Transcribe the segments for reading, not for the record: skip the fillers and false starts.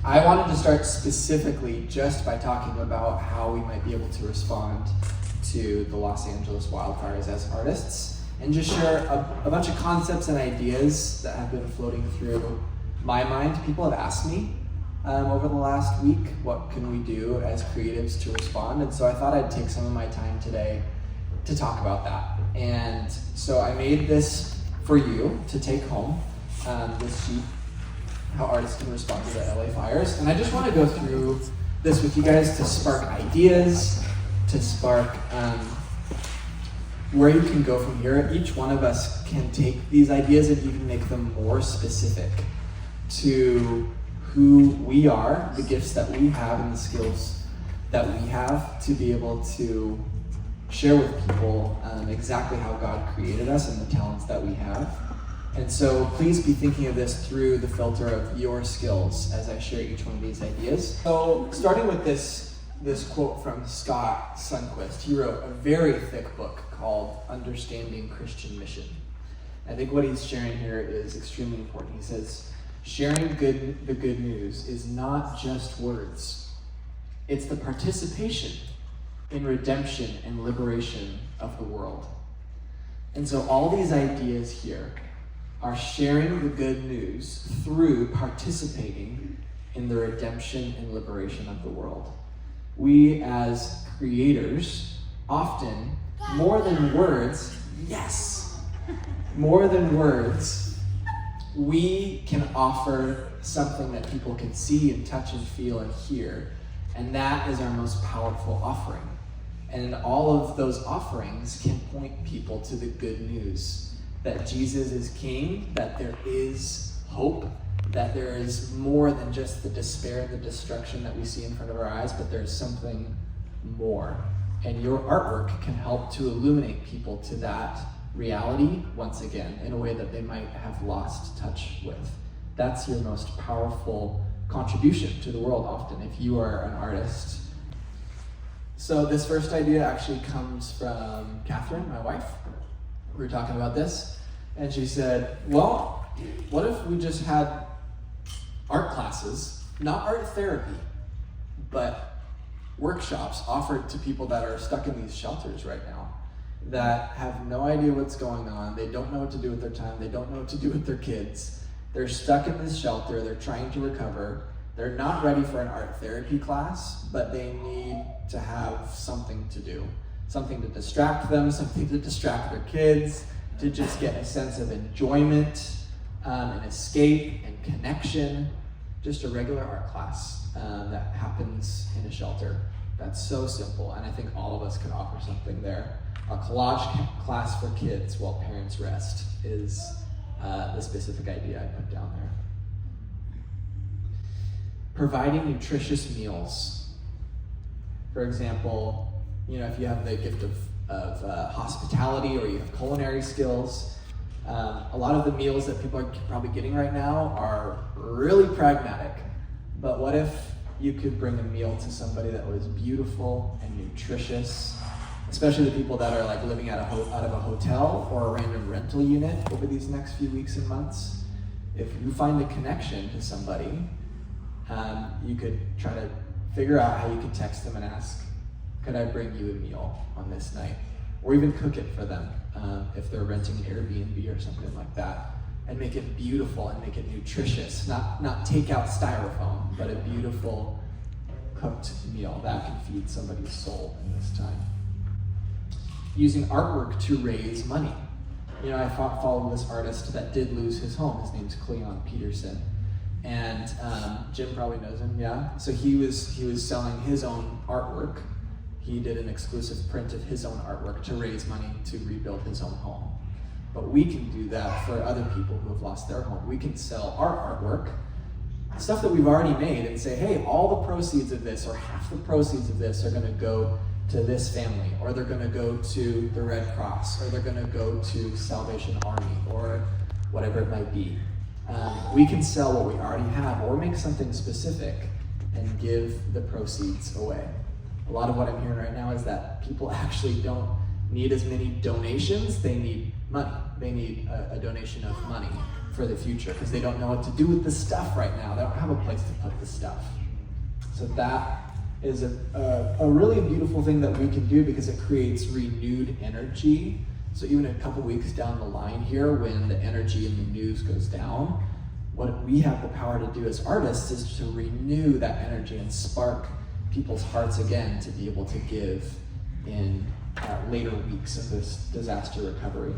I wanted to start specifically just by talking about how we might be able to respond to the Los Angeles wildfires as artists, and just share a bunch of concepts and ideas that have been floating through my mind. People have asked me over the last week, what can we do as creatives to respond? And so I thought I'd take some of my time today to talk about that. And so I made this for you to take home, this sheet, how artists can respond to the LA fires. And I just want to go through this with you guys to spark ideas, to spark where you can go from here. Each one of us can take these ideas and even make them more specific to who we are, the gifts that we have and the skills that we have to be able to share with people exactly how God created us and the talents that we have. And so please be thinking of this through the filter of your skills as I share each one of these ideas. So starting with this quote from Scott Sundquist. He wrote a very thick book called Understanding Christian Mission. I think what he's sharing here is extremely important. He says, sharing the good news is not just words. It's the participation in redemption and liberation of the world. And so all these ideas here are sharing the good news through participating in the redemption and liberation of the world. We as creators often, more than words, more than words, we can offer something that people can see and touch and feel and hear, and that is our most powerful offering. And all of those offerings can point people to the good news that Jesus is King, that there is hope, that there is more than just the despair and the destruction that we see in front of our eyes, but there's something more. And your artwork can help to illuminate people to that reality once again in a way that they might have lost touch with. That's your most powerful contribution to the world often if you are an artist. So this first idea actually comes from Catherine, my wife. We were talking about this, and she said, well, what if we just had art classes, not art therapy, but workshops offered to people that are stuck in these shelters right now, that have no idea what's going on, they don't know what to do with their time, they don't know what to do with their kids, they're stuck in this shelter, they're trying to recover, they're not ready for an art therapy class, but they need to have something to do. Something to distract them, something to distract their kids, to just get a sense of enjoyment, and escape and connection. Just a regular art class that happens in a shelter. That's so simple, and I think all of us could offer something there. A collage class for kids while parents rest is the specific idea I put down there. Providing nutritious meals. For example, if you have the gift of hospitality or you have culinary skills, a lot of the meals that people are probably getting right now are really pragmatic. But what if you could bring a meal to somebody that was beautiful and nutritious, especially the people that are like living out of a hotel or a random rental unit over these next few weeks and months? If you find a connection to somebody, you could try to figure out how you could text them and ask, could I bring you a meal on this night? Or even cook it for them if they're renting an Airbnb or something like that. And make it beautiful and make it nutritious. Not take out styrofoam, but a beautiful cooked meal that can feed somebody's soul in this time. Using artwork to raise money. I follow this artist that did lose his home. His name's Cleon Peterson. And Jim probably knows him, yeah? So he was selling his own artwork. He did an exclusive print of his own artwork to raise money to rebuild his own home. But we can do that for other people who have lost their home. We can sell our artwork, stuff that we've already made, and say, hey, all the proceeds of this, or half the proceeds of this, are going to go to this family, or they're going to go to the Red Cross, or they're going to go to Salvation Army, or whatever it might be. We can sell what we already have, or make something specific and give the proceeds away. A lot of what I'm hearing right now is that people actually don't need as many donations, they need money. They need a donation of money for the future because they don't know what to do with the stuff right now. They don't have a place to put the stuff. So that is a really beautiful thing that we can do because it creates renewed energy. So even a couple weeks down the line here, when the energy in the news goes down, what we have the power to do as artists is to renew that energy and spark people's hearts again to be able to give in later weeks of this disaster recovery.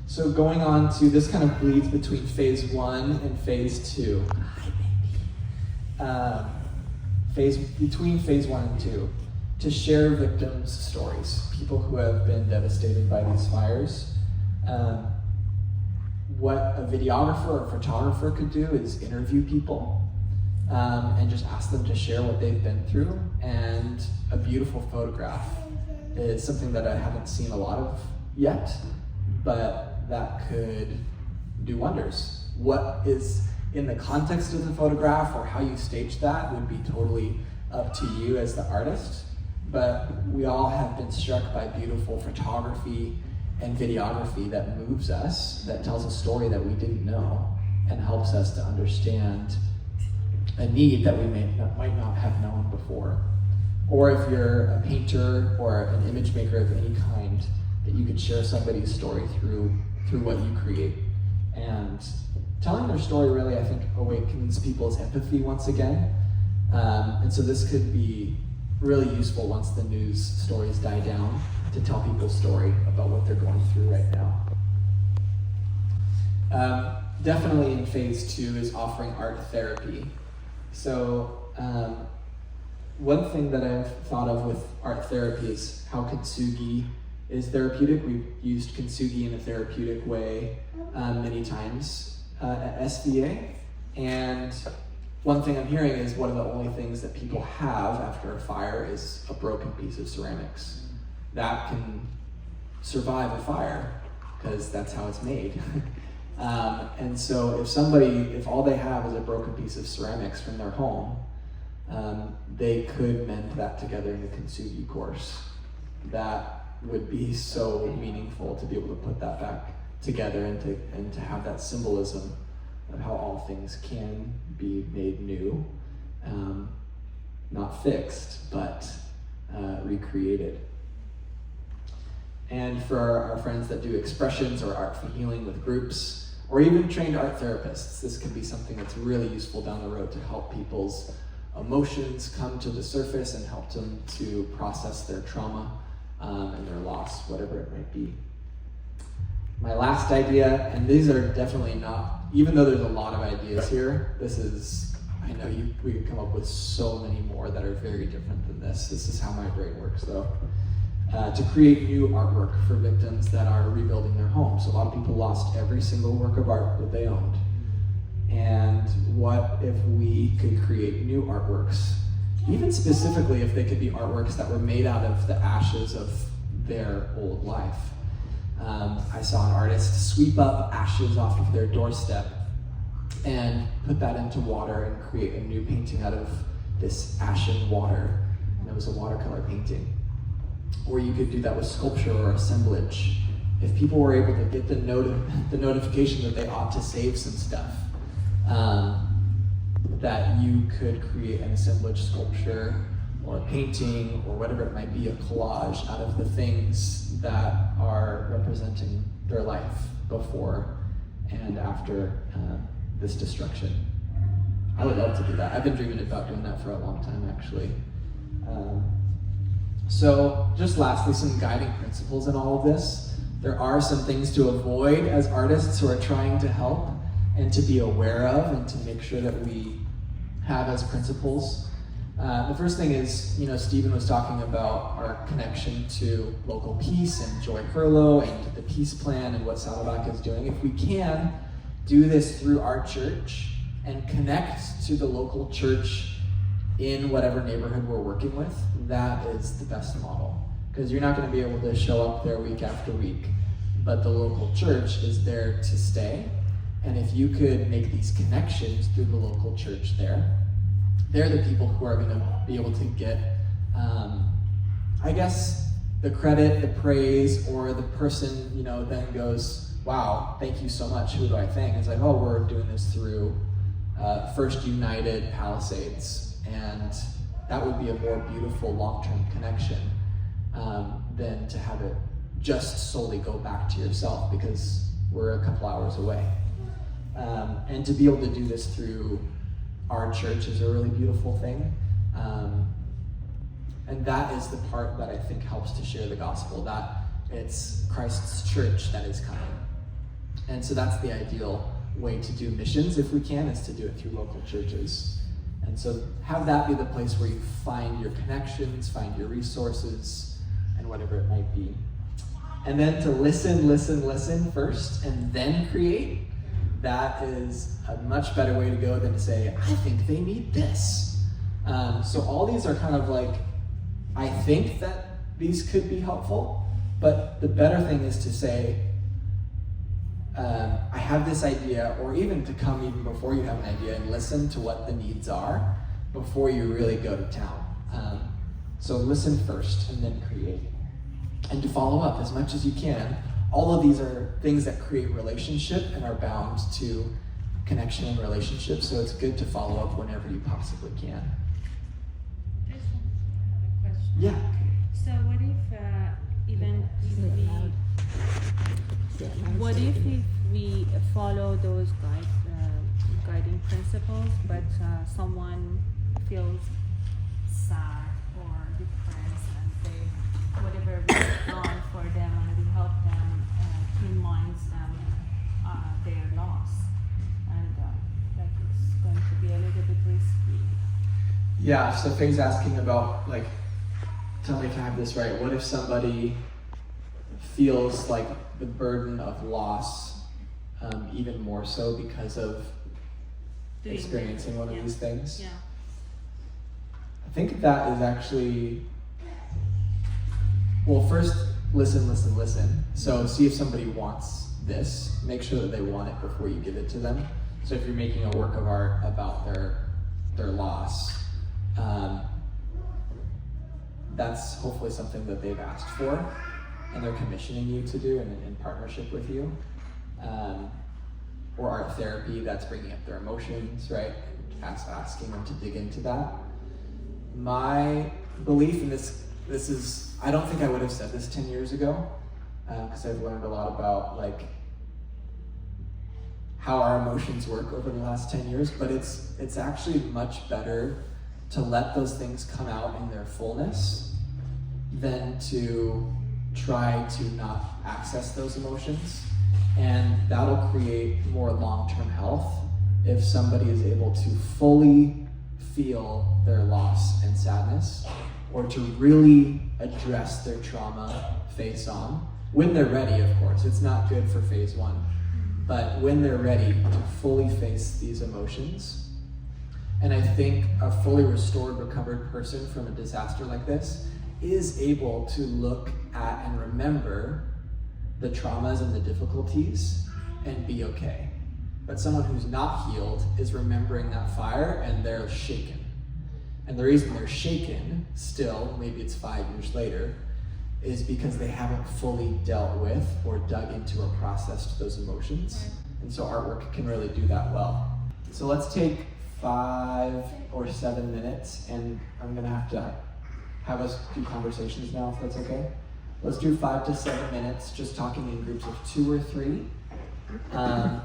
So going on to, this kind of bleeds between phase 1 and phase 2. Between phase 1 and 2, to share victims' stories, people who have been devastated by these fires. What a videographer or photographer could do is interview people and just ask them to share what they've been through. And a beautiful photograph is something that I haven't seen a lot of yet, but that could do wonders. What is in the context of the photograph or how you stage that would be totally up to you as the artist. But we all have been struck by beautiful photography and videography that moves us, that tells a story that we didn't know, and helps us to understand a need that we might not have known before. Or if you're a painter or an image maker of any kind, that you could share somebody's story through what you create. And telling their story really, I think, awakens people's empathy once again. And so this could be really useful once the news stories die down, to tell people's story about what they're going through right now. Definitely in phase 2 is offering art therapy. So one thing that I've thought of with art therapy is how kintsugi is therapeutic. We've used kintsugi in a therapeutic way many times at SVA. And one thing I'm hearing is one of the only things that people have after a fire is a broken piece of ceramics. That can survive a fire because that's how it's made. And so if all they have is a broken piece of ceramics from their home, they could mend that together in a kintsugi course. That would be so meaningful to be able to put that back together and to have that symbolism of how all things can be made new, not fixed, but recreated. And for our friends that do expressions or art for healing with groups, or even trained art therapists, this could be something that's really useful down the road to help people's emotions come to the surface and help them to process their trauma and their loss, whatever it might be. My last idea, and these are definitely not, even though there's a lot of ideas here, I know we could come up with so many more that are very different than this. This is how my brain works though. To create new artwork for victims that are rebuilding their homes. A lot of people lost every single work of art that they owned. And what if we could create new artworks? Even specifically if they could be artworks that were made out of the ashes of their old life. I saw an artist sweep up ashes off of their doorstep and put that into water and create a new painting out of this ashen water. And it was a watercolor painting. Or you could do that with sculpture or assemblage. If people were able to get the notification that they ought to save some stuff, that you could create an assemblage sculpture or a painting or whatever it might be, a collage out of the things that are representing their life before and after this destruction. I would love to do that. I've been dreaming about doing that for a long time, actually. So just lastly, some guiding principles in all of this. There are some things to avoid as artists who are trying to help and to be aware of and to make sure that we have as principles. The first thing is, Stephen was talking about our connection to local peace and Joy Hurlow and the peace plan and what Saddleback is doing. If we can do this through our church and connect to the local church in whatever neighborhood we're working with, that is the best model. Because you're not going to be able to show up there week after week, but the local church is there to stay. And if you could make these connections through the local church there, they're the people who are going to be able to get, I guess, the credit, the praise, or the person, then goes, wow, thank you so much, who do I thank? It's like, oh, we're doing this through First United Palisades, and that would be a more beautiful long-term connection than to have it just solely go back to yourself, because we're a couple hours away. And to be able to do this through our church is a really beautiful thing. And that is the part that I think helps to share the gospel, that it's Christ's church that is coming. And so that's the ideal way to do missions, if we can, is to do it through local churches. And so have that be the place where you find your connections, find your resources, and whatever it might be. And then to listen first, and then create, that is a much better way to go than to say, I think they need this. So all these are kind of like, I think that these could be helpful, but the better thing is to say, I have this idea, or even to come even before you have an idea and listen to what the needs are before you really go to town. So listen first and then create. And to follow up as much as you can. All of these are things that create relationship and are bound to connection and relationship, so it's good to follow up whenever you possibly can. Just another question. Yeah. So what if we follow those guiding principles, but someone feels sad or depressed, and they, whatever we've done for them and we help them, reminds them their loss, and like it's going to be a little bit risky. Yeah, so Faye's asking about, like, tell me if I have this right, what if somebody feels like the burden of loss even more so because of experiencing one of these things? Yeah. I think that is actually, well, first, listen. So see if somebody wants this. Make sure that they want it before you give it to them. So if you're making a work of art about their loss, that's hopefully something that they've asked for and they're commissioning you to do in partnership with you. Or art therapy, that's bringing up their emotions, right? Asking them to dig into that. My belief in this is, I don't think I would have said this 10 years ago, because I've learned a lot about like how our emotions work over the last 10 years, but it's actually much better to let those things come out in their fullness than to try to not access those emotions. And that'll create more long-term health if somebody is able to fully feel their loss and sadness, or to really address their trauma face on, when they're ready, of course. It's not good for phase one, but when they're ready to fully face these emotions. And I think a fully restored, recovered person from a disaster like this is able to look at and remember the traumas and the difficulties and be okay. But someone who's not healed is remembering that fire and they're shaken. And the reason they're shaken still, maybe it's 5 years later, is because they haven't fully dealt with or dug into or processed those emotions. And so artwork can really do that well. So let's take 5 or 7 minutes, and I'm gonna have us do conversations now, if that's okay. Let's do 5 to 7 minutes, just talking in groups of 2 or 3,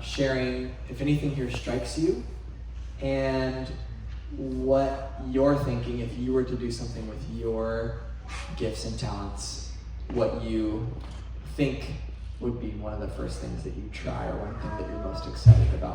sharing if anything here strikes you, and what you're thinking if you were to do something with your gifts and talents, what you think would be one of the first things that you try, or one thing that you're most excited about.